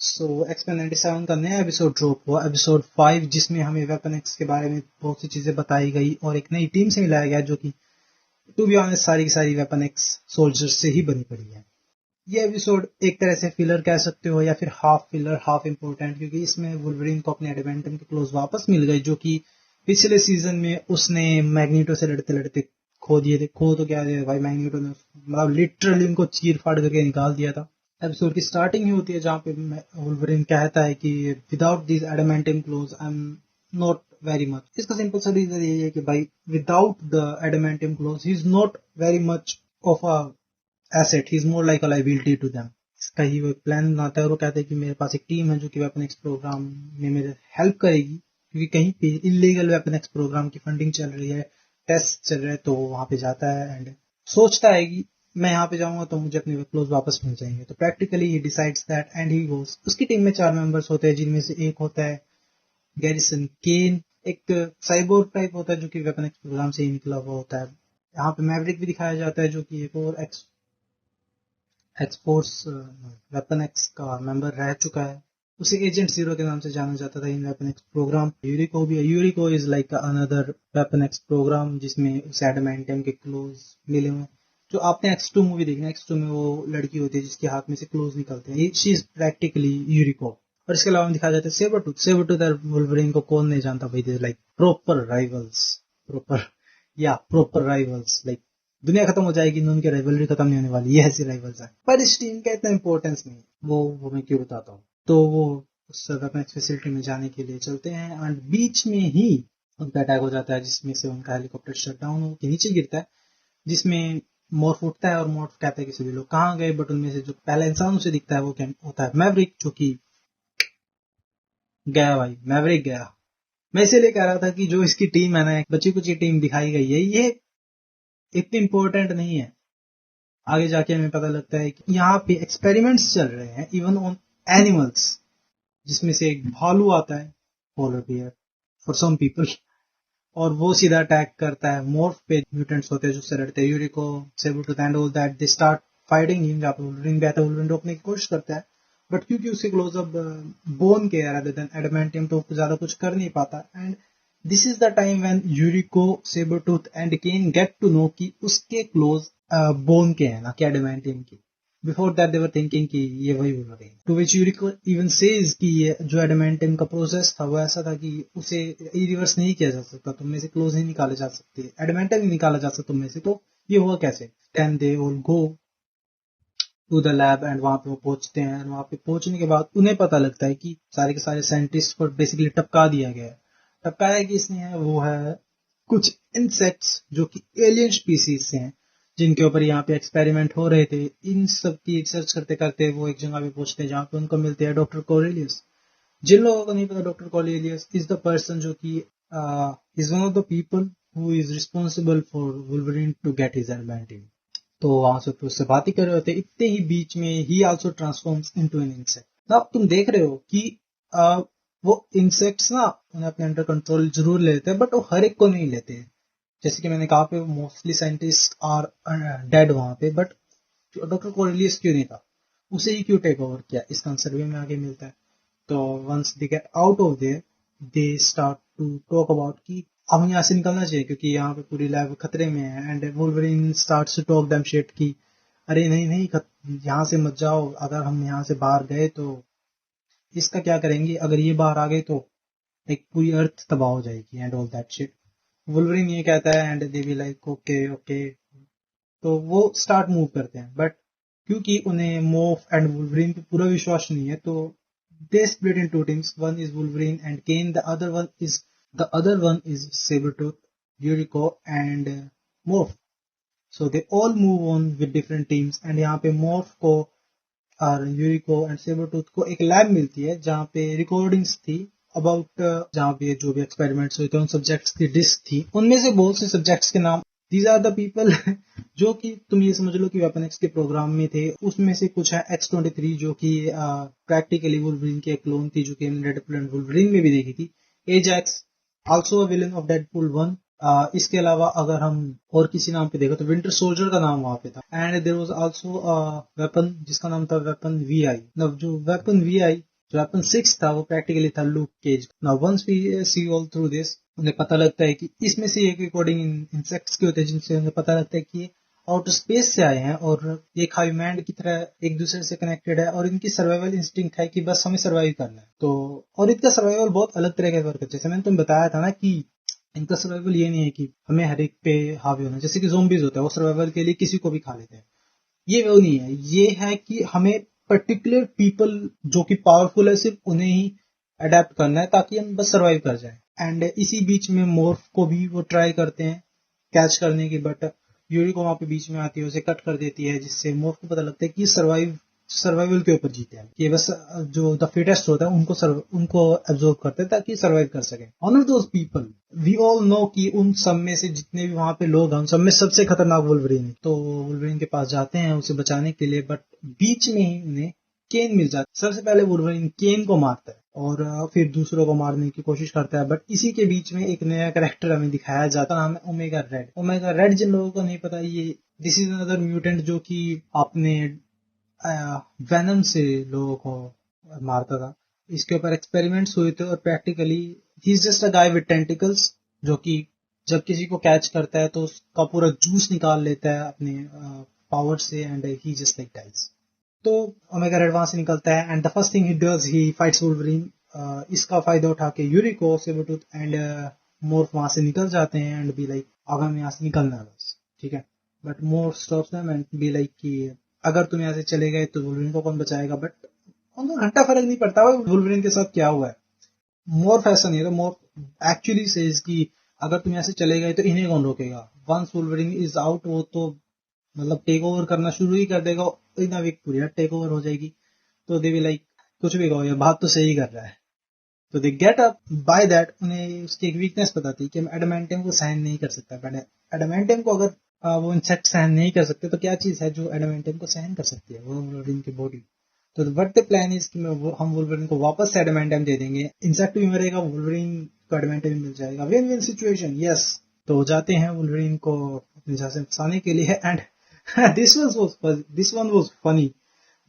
सो एक्सपेन 97 का नया episode drop हुआ, एपिसोड 5, जिसमें हमें वेपन एक्स के बारे में बहुत सी चीजें बताई गई और एक नई टीम से मिलाया गया जो कि टू बी ऑनेस्ट सारी की सारी वेपन एक्स सोल्जर्स से ही बनी पड़ी है। ये एपिसोड एक तरह से फिलर कह सकते हो या फिर हाफ फिलर हाफ इम्पोर्टेंट, क्योंकि इसमें वुल्वरीन को अपने एडामेंटम के क्लोज वापस मिल गए जो कि पिछले सीजन में उसने मैग्नीटो से लड़ते लड़ते खो दिए थे। खो तो क्या दिया भाई, मैग्नीटो ने मतलब लिटरली उनको चीर फाड़ करके निकाल दिया था। एपिसोड की स्टार्टिंग ही होती है जहाँ पे वुल्वरीन कहता है कि without this adamantium claws I am not very much. इसका सिंपल सा रीजन यही है कि भाई without the adamantium claws he is not very much of a asset, he is more like a liability to them. इसका ही वो plan बनाता है और वो कहता है कि मेरे पास एक टीम है जो कि वेपन एक्स प्रोग्राम में मेरे हेल्प करेगी, क्योंकि कहीं पे इलीगल वेपन एक्स प्रोग्राम की फंडिंग चल रही है, टेस्ट चल रहे हैं। तो वहां पे जाता है एंड सोचता है कि मैं यहाँ पे जाऊंगा तो मुझे अपने क्लोज वापस मिल जाएंगे। तो practically he decides that and he goes. उसकी टीम में 4 मेंबर्स होते हैं, जिनमें से एक होता है गैरिसन केन, एक साइबोर्ग टाइप होता है जो कि वेपन एक्स प्रोग्राम से ही निकला हुआ होता है। यहाँ पे मैवरिक भी दिखाया जाता है जो कि एक और एक्सफोर्स वेपन एक्स का मेंबर रह चुका है। उसे एजेंट जीरो के नाम से जाना जाता था in Weapon X program. Yuriko भी है। Yuriko is like another Weapon X program जिसमें उसे एडामेंटियम के क्लोज मिले हुए। जो आपने X2 मूवी देखी है, X2 में वो लड़की होती है जिसके हाथ में से क्लोज निकलते हैं, शी इज प्रैक्टिकली यूरिको। और इसके अलावा दिखाया जाता है सेबरटूथ। सेबरटूथ और वुल्वरीन को कौन नहीं जानता भाई, they like proper rivals. Proper rivals. Like दुनिया खत्म हो जाएगी, उनकी राइवलरी खत्म नहीं होने वाली, ये ऐसी राइवल्स है। पर इस टीम का इतना इंपॉर्टेंस नहीं, वो मैं क्यों बताता हूँ। तो वो उस वेपन फैसिलिटी में जाने के लिए चलते हैं एंड बीच में ही उनका अटैक हो जाता है, जिसमें से उनका हेलीकॉप्टर शट डाउन होकर नीचे गिरता है, जिसमें मॉर्फ उठता है और मॉर्फ कहता है कि सभी लोग कहाँ गए। बट उनमें से जो पहला इंसान उसे दिखता है वो क्या होता है, मैवरिक, जो कि गया भाई, मैवरिक गया। मैं इसीलिए कह रहा था कि जो इसकी टीम है ना, बच्ची कुछ टीम दिखाई गई है, ये इतनी इंपॉर्टेंट नहीं है। आगे जाके हमें पता लगता है कि यहाँ पे एक्सपेरिमेंट्स चल रहे हैं इवन ऑन एनिमल्स, जिसमें से एक भालू आता है, polar bear for some people, और वो सीधा अटैक करता है मॉर्फ पे। म्यूटेंट्स होते हैं जो उससे लड़ते हैं, Yuriko, Sabretooth and all that, they start fighting him. जहाँ पे वुल्वरीन भी आता है, वुल्वरीन रोकने की कोशिश करता है, बट क्योंकि उसके क्लोजअप बोन के रादर देन एडामेंटियम, तो ज्यादा कुछ कर नहीं पाता। And this is the time when Yuriko, Sabretooth and Kane get to know कि उसके क्लोज बोन के हैं ना कि एडामेंटियम के। Before that they were thinking कि ये वही Wolverine. To which Yuriko even says कि ये जो एडामेंटियम का प्रोसेस था वो ऐसा था कि उसे रिवर्स नहीं किया जा सकता, तुम में से क्लोज नहीं निकाले जा सकते, एडामेंटियम नहीं निकाला जा सकता तुम में से। तो ये हुआ कैसे? Then they all go to the lab and वहां पे वो पहुंचते हैं। वहां पे पहुंचने के बाद उन्हें पता लगता है कि सारे के सारे साइंटिस्ट को बेसिकली टपका दिया गया है। टपकाया किसने है? वो है कुछ इंसेक्ट्स जो कि एलियन स्पीसीज से हैं, जिनके ऊपर यहाँ पे एक्सपेरिमेंट हो रहे थे। इन सब की रिसर्च करते करते वो एक जगह पे पहुंचते हैं जहाँ पे उनको मिलते हैं डॉक्टर कोरेलियस। जिन लोगों को नहीं पता, doctor Cornelius is the person जो कि is one of the people who is responsible for Wolverine to get his advantage. तो वहां से उससे बात ही कर रहे होते, इतने ही बीच में ही also transforms into an insect. ना तुम देख रहे हो कि वो इंसेक्ट्स ना उन्हें अपने अंडर कंट्रोल जरूर ले लेते हैं, बट वो हर एक को नहीं लेते। जैसे कि मैंने कहा पे मोस्टली साइंटिस्ट आर डेड वहां पे, बट डॉक्टर कोरेलियस क्यों नहीं था, उसे ही क्यों टेक ओवर किया, इसका आंसर भी हमें आगे मिलता है। तो once they get out of there, they start to talk about कि हमें यहाँ से निकलना चाहिए क्योंकि यहाँ पे पूरी लैब खतरे में है। And Wolverine starts to talk them shit कि अरे नहीं नहीं, यहाँ से मत जाओ, अगर हम यहाँ से बाहर गए तो इसका क्या करेंगे, अगर ये बाहर आ गए तो एक पूरी अर्थ तबाह हो जाएगी and all that shit. Wolverine ये कहता है and they be like okay okay. तो वो स्टार्ट मूव करते हैं, बट क्योंकि उन्हें मोफ एंड वुल्वरीन पे पूरा विश्वास नहीं है, तो they split in two teams. One is Wolverine and Kane. The other one is Sabretooth, Yuriko and Morph. So they all move on with different teams. And यहाँ पे Morph को और यूरिको एंड सेबरटूथ को एक लैब मिलती है जहाँ पे रिकॉर्डिंग्स थी अबाउट जहाँ पे जो भी एक्सपेरिमेंट्स हुए थे उन सब्जेक्ट्स की डिस्क थी। उनमें से बहुत से सब्जेक्ट्स के नाम, दीज आर द पीपल जो कि तुम ये समझ लो कि वेपन एक्स के प्रोग्राम में थे। उसमें से कुछ है X-23 जो कि प्रैक्टिकली वुल्वरीन की एक क्लोन थी, जो कि हमने डेडपूल एंड वुल्वरीन में भी देखी थी। Ajax, also a villain of Deadpool 1। इसके अलावा अगर हम और किसी नाम पे देखो तो विंटर सोल्जर का नाम वहां पे था। And there was also weapon जिसका नाम था वेपन वी आई। जो वेपन वी आई जो वेपन 6 था वो प्रैक्टिकली था Luke Cage. Now once we see all through this, उन्हें पता लगता है कि इसमें से एक रिकॉर्डिंग इंसेक्ट्स के होते हैं जिनसे उन्हें पता लगता है कि ये आउटर स्पेस से आए हैं और ये खाईमैंड की तरह एक दूसरे से कनेक्टेड है और इनकी सर्वाइवल इंस्टिंक्ट है कि बस हमें सर्वाइव करना है। तो और इनका सर्वाइवल बहुत अलग तरह का वर्क है। जैसे मैंने तुम्हें बताया था ना कि इनका सर्वाइवल ये नहीं है कि हमें हर एक पे हावी होना, जैसे कि ज़ोंबीज होता है वो सर्वाइवल के लिए किसी को भी खा लेते हैं। ये वो नहीं है, ये है कि हमें पर्टिकुलर पीपल जो कि पावरफुल है सिर्फ उन्हें ही अडेप्ट करना है ताकि हम बस सर्वाइव कर जाए। एंड इसी बीच में मोर्फ को भी वो ट्राई करते हैं कैच करने की, बट यूरी को वहां पे बीच में आती है, उसे कट कर देती है, जिससे मोर्फ को पता लगता है कि सर्वाइवल के ऊपर जीते हैं, कि बस जो द फिटेस्ट होता है उनको एब्जॉर्ब करते हैं ताकि सर्वाइव कर सके। Honour those people, we all know कि उन सब में से जितने भी वहां पे लोग हैं उन सब में सबसे खतरनाक वुल्वरीन है। तो वुल्वरीन के पास जाते हैं उसे बचाने के लिए, बट बीच में ही उन्हें केन मिल जाता है। सबसे पहले वुल्वरीन केन को मारता है और फिर दूसरों को मारने की कोशिश करता है, बट इसी के बीच में एक नया कैरेक्टर हमें दिखाया जाता है, नाम है ओमेगा रेड। ओमेगा रेड जिन लोगों को नहीं पता, ये दिस इज अनदर म्यूटेंट जो कि आपने वेनम से लोगों को मारता था। इसके ऊपर एक्सपेरिमेंट्स हुए थे और practically he is just a guy with tentacles, जो कि जब किसी को कैच करता है तो उसका पूरा जूस निकाल लेता है अपने पावर से and he just like dies. तो ओमेगा रेड वहां से निकलता है and the first thing he does, he fights Wolverine. इसका फायदा उठा के यूरिको, सेबरटूथ एंड मोर्फ वहां से निकल जाते हैं एंड बी लाइक अब हमें यहाँ से निकलना है बस, ठीक है। But morph stops them and be like कि अगर तुम यहाँ से चले गए तो वुल्वरीन को कौन बचाएगा, बट उनको घंटा फर्क नहीं पड़ता वुल्वरीन के साथ क्या हुआ है। मोर्फ ऐसा नहीं है, मोर्फ एक्चुअली सेज कि अगर तुम यहाँ से चले गए तो इन्हें कौन रोकेगा। वंस वुल्वरीन इज आउट, वो तो मतलब टेक ओवर करना शुरू ही कर देगा, इन अ वीक पूरी टेक ओवर हो जाएगी। तो दे भी लाइक कुछ भी कहो, ये बात तो सही कर रहा है। तो they get up by that, उन्हें उसकी एक वीकनेस पता थी कि मैं एडामेंटियम को सहन नहीं कर सकता। बट एडामेंटियम को अगर वो इंसेक्ट सहन नहीं कर सकते तो क्या चीज है जो एडामेंटियम को सहन कर सकती है, वो वुल्वरीन की बॉडी। तो व्हाट द प्लान इज कि हम वुल्वरीन को वापस से एडामेंटियम दे देंगे, इंसेक्ट भी मरेगा, वुल्वरीन को एडामेंटियम मिल जाएगा, विन विन सिचुएशन, यस। तो जाते हैं वुल्वरीन को अपनी जगह से फंसाने के लिए and this one was funny.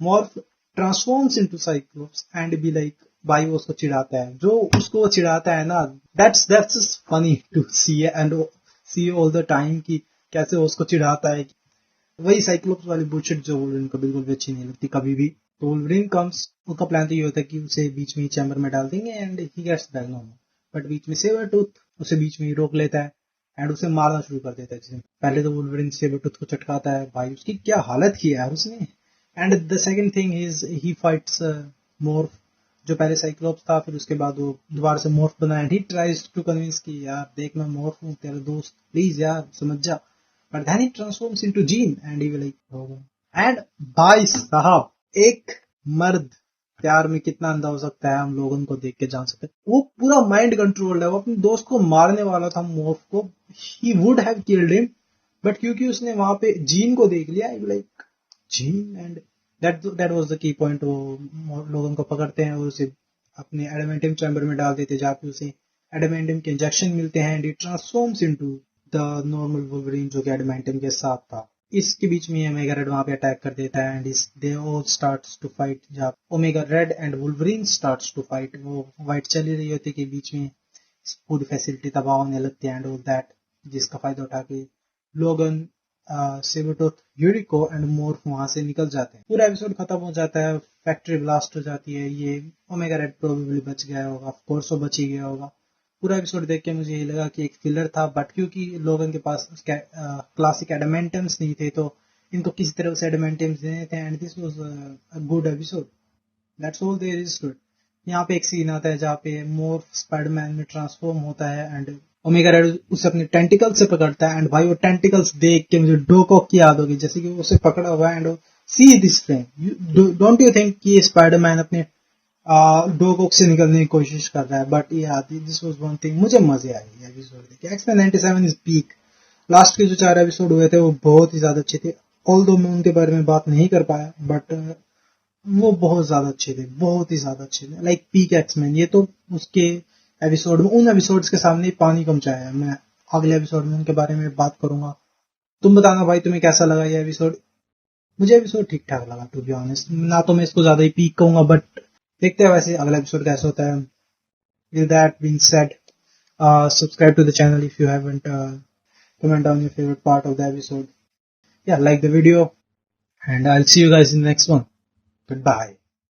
Morph transforms into Cyclops and be like, भाई वो उसको चिढ़ाता है, जो उसको चिढ़ाता है ना, that's just funny to see and see all the time कि कैसे वो उसको चिढ़ाता है। वही साइक्लोप्स वाली बुलशिट जो वुल्वरीन को बिल्कुल भी अच्छी नहीं लगती कभी भी। तो वुल्वरीन कम्स, उनका प्लान तो ये होता है कि उसे बीच में ही चैम्बर में डाल देंगे and he gets back normal, but बीच में सेबरटूथ उसे बीच में ही रोक लेता है एंड उसे मारना शुरू कर देता है। जिसे पहले तो वुल्वरीन सेबरटूथ को चटकाता है, भाई उसकी क्या हालत की है यार उसने। And the second thing is he fights morph, जो पहले साइक्लोप्स था, फिर उसके बाद वो दोबारा से मोर्फ बना and he tries to convince कि यार देख मैं मोर्फ हूँ तेरा दोस्त, प्लीज यार समझ जा। But then he transforms into Jean and he like, and भाई साहब एक मर्द प्यार में कितना अंधा हो सकता है हम लोगों को देख के जान सकते हैं। वो पूरा माइंड कंट्रोल्ड है, वो अपने दोस्त को मारने वाला था मोर्फ को, he would have killed him, but क्योंकि उसने वहां पे जीन को देख लिया, like gene, and that was the key point. वो लोगों को पकड़ते हैं और उसे अपने एडामेंटियम चैम्बर में डाल देते, जहाँ पे उसे एडामेंटियम के इंजेक्शन मिलते हैं and it transforms into the normal Wolverine जो कि एडामेंटियम के साथ था। इसके बीच में ओमेगा रेड वहां पे अटैक कर देता है and they all starts to fight. जब Omega Red and Wolverine starts to fight, वो फाइट चल ही रही होती है कि बीच में पूरी फैसिलिटी तबाह होने लगती है एंड ऑल दैट, जिसका फायदा उठा के लोगन, सेबरटूथ, यूरिको एंड मोर्फ वहां से निकल जाते हैं। पूरा एपिसोड खत्म हो जाता है, फैक्ट्री ब्लास्ट हो जाती है। ये ओमेगा रेड प्रोबेबली बच गया होगा, ऑफ कोर्स वो बच ही गया होगा। पूरा एपिसोड देख के मुझे ये लगा कि एक फिलर था, बट क्योंकि लोगों के पास क्लासिक एडामेंटम्स नहीं थे तो इनको किसी तरह से एडामेंटम्स देने थे and this was a good episode, that's all there is to it. यहाँ पे एक सीन आता है जहाँ पे मोर्फ स्पाइडरमैन में ट्रांसफॉर्म होता है एंड ओमेगा रेड उसे अपने टेंटिकल से पकड़ता है एंड भाई वो टेंटिकल्स देख के मुझे डोकॉक की याद होगी, जैसे कि उसे पकड़ा हुआ है and see this frame, don't you think कि स्पाइडरमैन अपने डोगोक से निकलने की कोशिश कर रहा है। बट यार दिस वाज वन थिंग, मुझे मजे आए ये एपिसोड देख के। X Men 97 is peak. लास्ट के जो 4 एपिसोड हुए थे वो बहुत ही ज्यादा अच्छे थे, ऑल्दो मैं उनके बारे में बात नहीं कर पाया, बट वो बहुत ज्यादा अच्छे थे, बहुत ही ज्यादा अच्छे थे, लाइक पीक एक्स-मैन। ये तो उसके एपिसोड में, उन एपिसोड्स के सामने पानी कम चाहे है। मैं अगले एपिसोड में उनके बारे में बात करूंगा। तुम बताना भाई तुम्हें कैसा लगा ये एपिसोड। मुझे एपिसोड ठीक ठाक लगा टू बी ऑनेस्ट, ना तो मैं इसको ज्यादा ही पीक कहूंगा बट देखते हैं वैसे अगला एपिसोड कैसा होता है. With that being said, subscribe to the channel if you haven't. Comment on your favorite part of the episode. Yeah, like the video, and I'll see you guys in the next one. Goodbye.